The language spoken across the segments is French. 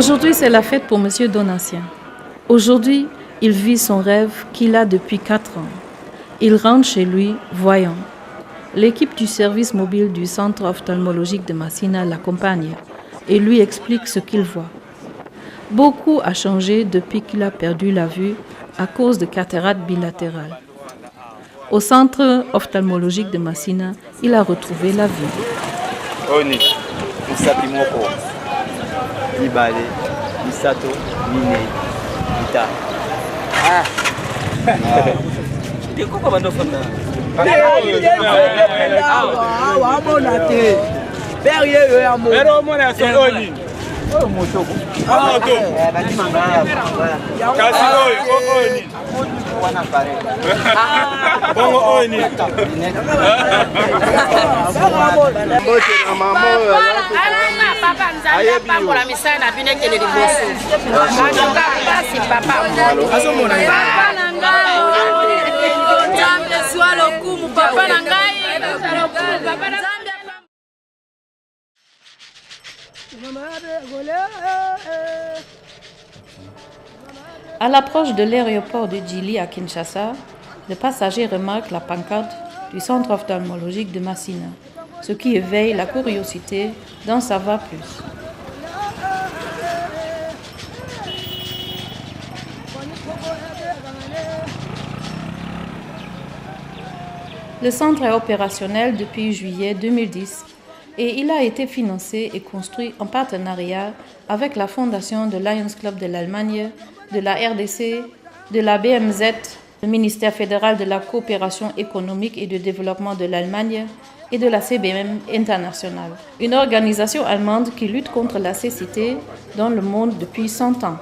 Aujourd'hui, c'est la fête pour M. Donatien. Aujourd'hui, il vit son rêve qu'il a depuis 4 ans. Il rentre chez lui voyant. L'équipe du service mobile du centre ophtalmologique de Massina l'accompagne et lui explique ce qu'il voit. Beaucoup a changé depuis qu'il a perdu la vue à cause de cataractes bilatérales. Au centre ophtalmologique de Massina, il a retrouvé la vue. Oni, Musapimoko, Ibale, Misato, Mine, Ita. Ah! Tu comprends pas notre femme? À l'approche de l'aéroport de Djili à Kinshasa, le passager remarque la pancarte du centre ophtalmologique de Massina, ce qui éveille la curiosité d'en savoir plus. Le centre est opérationnel depuis juillet 2010 et il a été financé et construit en partenariat avec la fondation de Lions Club de l'Allemagne, de la RDC, de la BMZ, le ministère fédéral de la coopération économique et de développement de l'Allemagne et de la CBM internationale, une organisation allemande qui lutte contre la cécité dans le monde depuis 100 ans.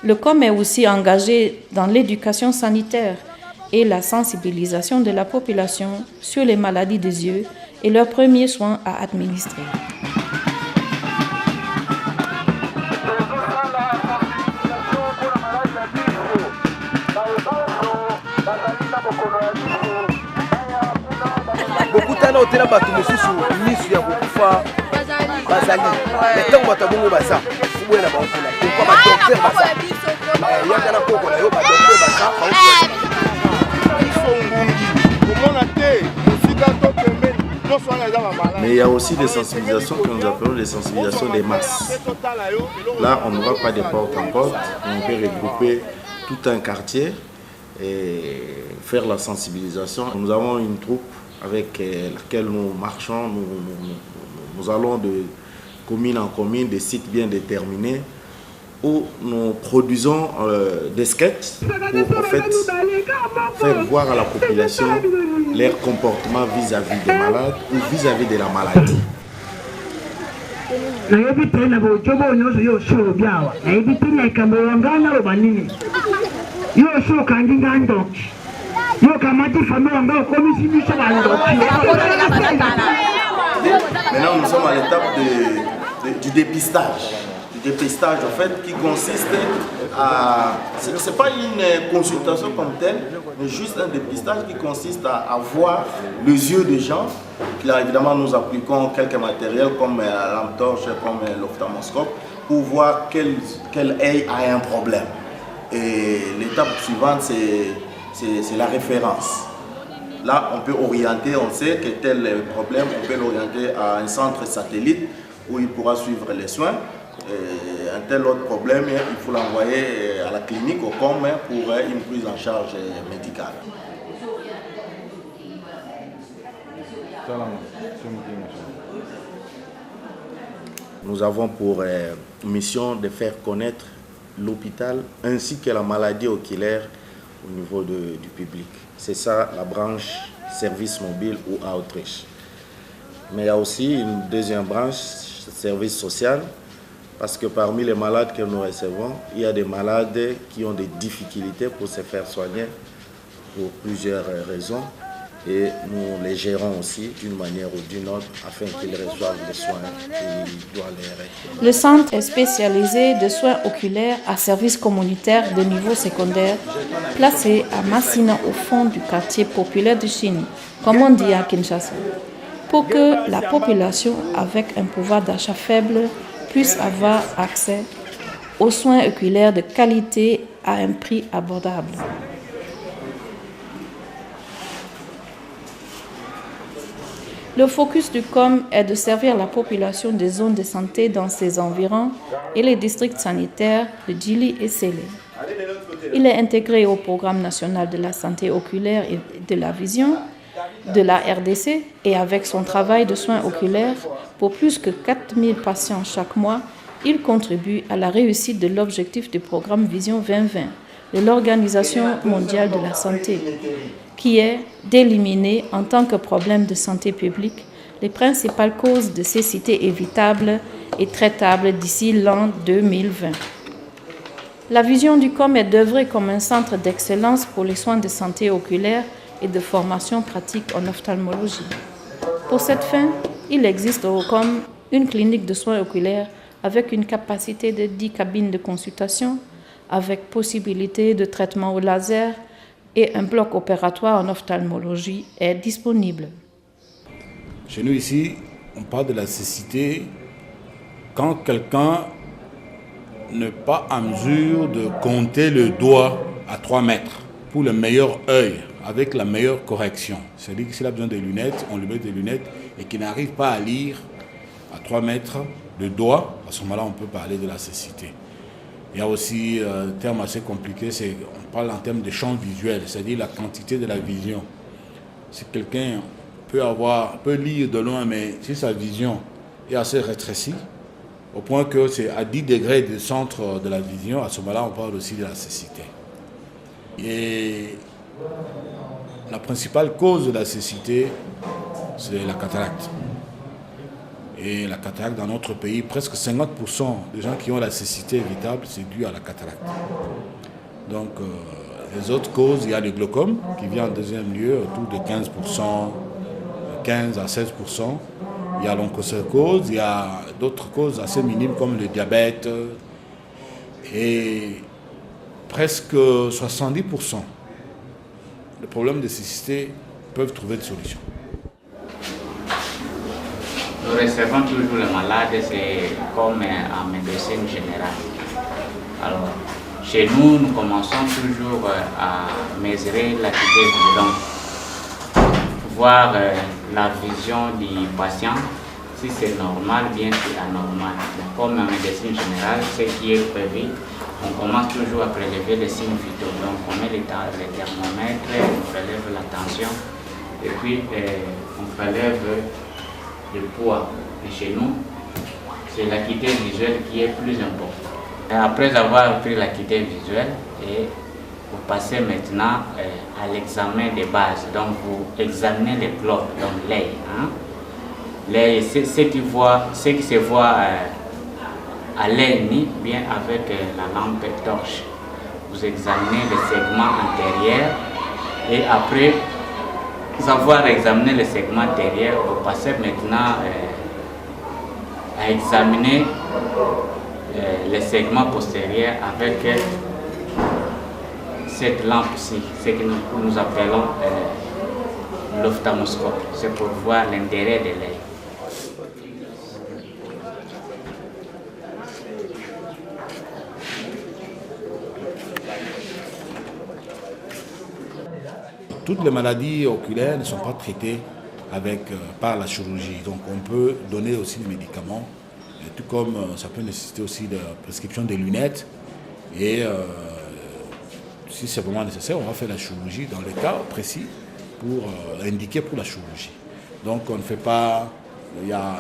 Le COM est aussi engagé dans l'éducation sanitaire et la sensibilisation de la population sur les maladies des yeux et leurs premiers soins à administrer. Mais il y a aussi des sensibilisations que nous appelons les sensibilisations des masses. Là, on ne va pas de porte en porte, on peut regrouper tout un quartier et faire la sensibilisation. Nous avons une troupe avec laquelle nous marchons, nous allons de commune en commune, des sites bien déterminés, où nous produisons des sketchs pour en fait faire voir à la population leur comportement vis-à-vis des malades ou vis-à-vis de la maladie. Maintenant, nous sommes à l'étape du dépistage. Du dépistage, en fait, qui consiste à... Ce n'est pas une consultation comme telle, mais juste un dépistage qui consiste à voir les yeux des gens. Là, évidemment, nous appliquons quelques matériels comme la lampe torche, comme l'ophtalmoscope, pour voir quel œil a un problème. Et l'étape suivante, c'est la référence. Là, on peut orienter, on sait que tel problème, on peut l'orienter à un centre satellite où il pourra suivre les soins. Et un tel autre problème, il faut l'envoyer à la clinique au COM pour une prise en charge médicale. Nous avons pour mission de faire connaître l'hôpital ainsi que la maladie oculaire au niveau du public. C'est ça la branche service mobile ou outreach. Mais il y a aussi une deuxième branche, service social, parce que parmi les malades que nous recevons, il y a des malades qui ont des difficultés pour se faire soigner pour plusieurs raisons. et nous les gérons aussi d'une manière ou d'une autre afin qu'ils reçoivent les soins qui doivent les rester. Le centre est spécialisé de soins oculaires à service communautaire de niveau secondaire, placé à Massina au fond du quartier populaire de Chini, comme on dit à Kinshasa, pour que la population avec un pouvoir d'achat faible puisse avoir accès aux soins oculaires de qualité à un prix abordable. Le focus du COM est de servir la population des zones de santé dans ses environs et les districts sanitaires de Djili et Sélé. Il est intégré au programme national de la santé oculaire et de la vision de la RDC et avec son travail de soins oculaires pour plus que 4000 patients chaque mois, il contribue à la réussite de l'objectif du programme Vision 2020 de l'Organisation mondiale de la santé, qui est d'éliminer en tant que problème de santé publique les principales causes de cécité évitables et traitables d'ici l'an 2020. La vision du COM est d'œuvrer comme un centre d'excellence pour les soins de santé oculaire et de formation pratique en ophtalmologie. Pour cette fin, il existe au COM une clinique de soins oculaires avec une capacité de 10 cabines de consultation, avec possibilité de traitement au laser et un bloc opératoire en ophtalmologie est disponible. Chez nous ici, on parle de la cécité quand quelqu'un n'est pas en mesure de compter le doigt à 3 mètres pour le meilleur œil, avec la meilleure correction. C'est-à-dire que s'il a besoin de lunettes, on lui met des lunettes et qu'il n'arrive pas à lire à 3 mètres le doigt, à ce moment-là, on peut parler de la cécité. Il y a aussi un terme assez compliqué, on parle en termes de champ visuel, c'est-à-dire la quantité de la vision. Si quelqu'un peut lire de loin, mais si sa vision est assez rétrécie, au point que c'est à 10 degrés du centre de la vision, à ce moment-là, on parle aussi de la cécité. Et la principale cause de la cécité, c'est la cataracte. Et la cataracte dans notre pays, presque 50% des gens qui ont la cécité évitable, c'est dû à la cataracte. Donc, les autres causes, il y a le glaucome qui vient en deuxième lieu, autour de 15%, 15 à 16%. Il y a l'onchocercose, il y a d'autres causes assez minimes comme le diabète. Et presque 70% des problèmes de cécité peuvent trouver des solutions. Nous recevons toujours les malades, c'est comme en médecine générale. Alors, chez nous, nous commençons toujours à mesurer l'acuité visuelle, voir la vision du patient, si c'est normal, bien c'est anormal. Comme en médecine générale, ce qui est prévu, on commence toujours à prélever les signes vitaux. Donc, on met les thermomètres, on prélève la tension, et puis on prélève le poids. Et chez nous, c'est l'acuité visuelle qui est plus importante. Et après avoir pris l'acuité visuelle, vous passez maintenant à l'examen des bases. Donc vous examinez les globes, donc l'œil. Hein? L'œil, ce qui se voit à l'œil nu, bien avec la lampe torche. Vous examinez les segments antérieurs et après avoir examiné les segments antérieurs, vous passez maintenant à examiner les segments postérieurs avec cette lampe-ci, ce que nous appelons l'ophtalmoscope. C'est pour voir l'intérieur de l'œil. Toutes les maladies oculaires ne sont pas traitées par la chirurgie. Donc on peut donner aussi des médicaments, tout comme ça peut nécessiter aussi la prescription des lunettes. Et si c'est vraiment nécessaire, on va faire la chirurgie dans les cas précis pour indiquer pour la chirurgie. Donc on ne fait pas... Il y a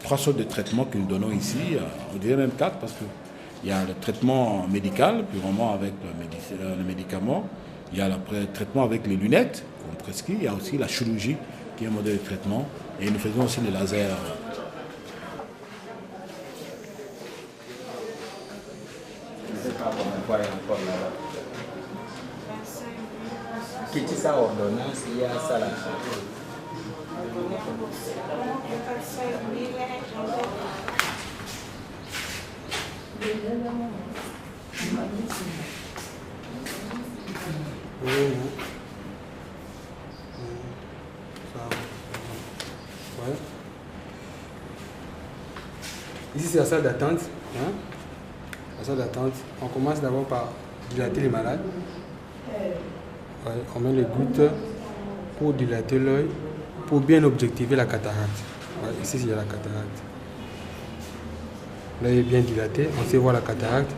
3 sortes de traitements que nous donnons ici, on dirait même 4 parce qu'il y a le traitement médical, purement avec le médicament. Il y a le traitement avec les lunettes qu'on prescrit. Il y a aussi la chirurgie qui est un modèle de traitement. Et nous faisons aussi les lasers. Je ne sais pas comment il y a encore là. sa ordonnance ya sala. Ouais. Ici c'est la salle d'attente. Hein? La salle d'attente. On commence d'abord par dilater les malades. Ouais, on met les gouttes pour dilater l'œil, pour bien objectiver la cataracte. Ouais, ici il y a la cataracte. L'œil est bien dilaté, on sait voir la cataracte.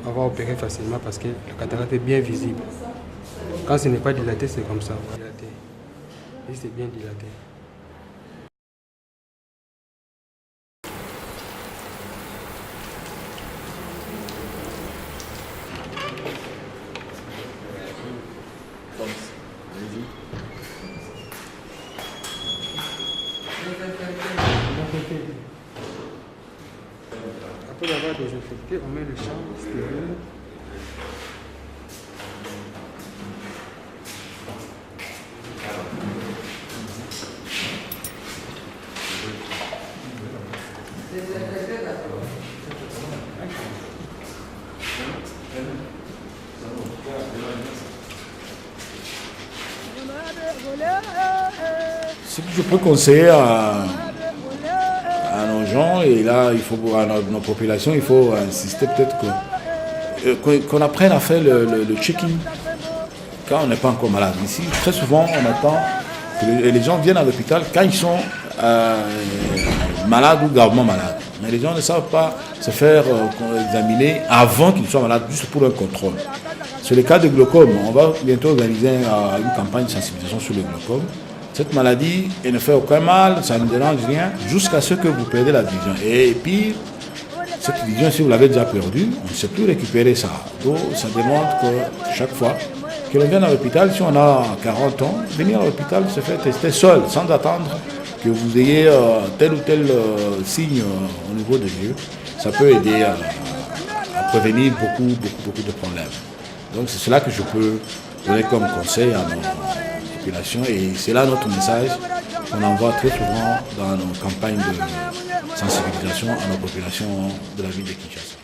On va opérer facilement parce que la cataracte est bien visible. Quand ce n'est pas dilaté, c'est comme ça. Dilaté. Ici c'est bien dilaté. Après avoir désinfecté, on met le champ stérile. Ce que je peux conseiller à nos gens, et là, il faut, à nos populations, il faut insister peut-être qu'on apprenne à faire le check-in quand on n'est pas encore malade. Ici, très souvent, on attend que les gens viennent à l'hôpital quand ils sont malades ou gravement malades. Mais les gens ne savent pas se faire examiner avant qu'ils soient malades, juste pour un contrôle. Sur le cas de glaucome, on va bientôt organiser une campagne de sensibilisation sur le glaucome. Cette maladie, elle ne fait aucun mal, ça ne dérange rien, jusqu'à ce que vous perdez la vision. Et puis, cette vision, si vous l'avez déjà perdue, on ne sait plus récupérer ça. Donc, ça démontre que chaque fois que l'on vient à l'hôpital, si on a 40 ans, venir à l'hôpital se faire tester seul, sans attendre que vous ayez tel ou tel signe au niveau des yeux. Ça peut aider à prévenir beaucoup de problèmes. Donc, c'est cela que je peux donner comme conseil à nos populations, et c'est là notre message qu'on envoie très souvent dans nos campagnes de sensibilisation à nos populations de la ville de Kinshasa.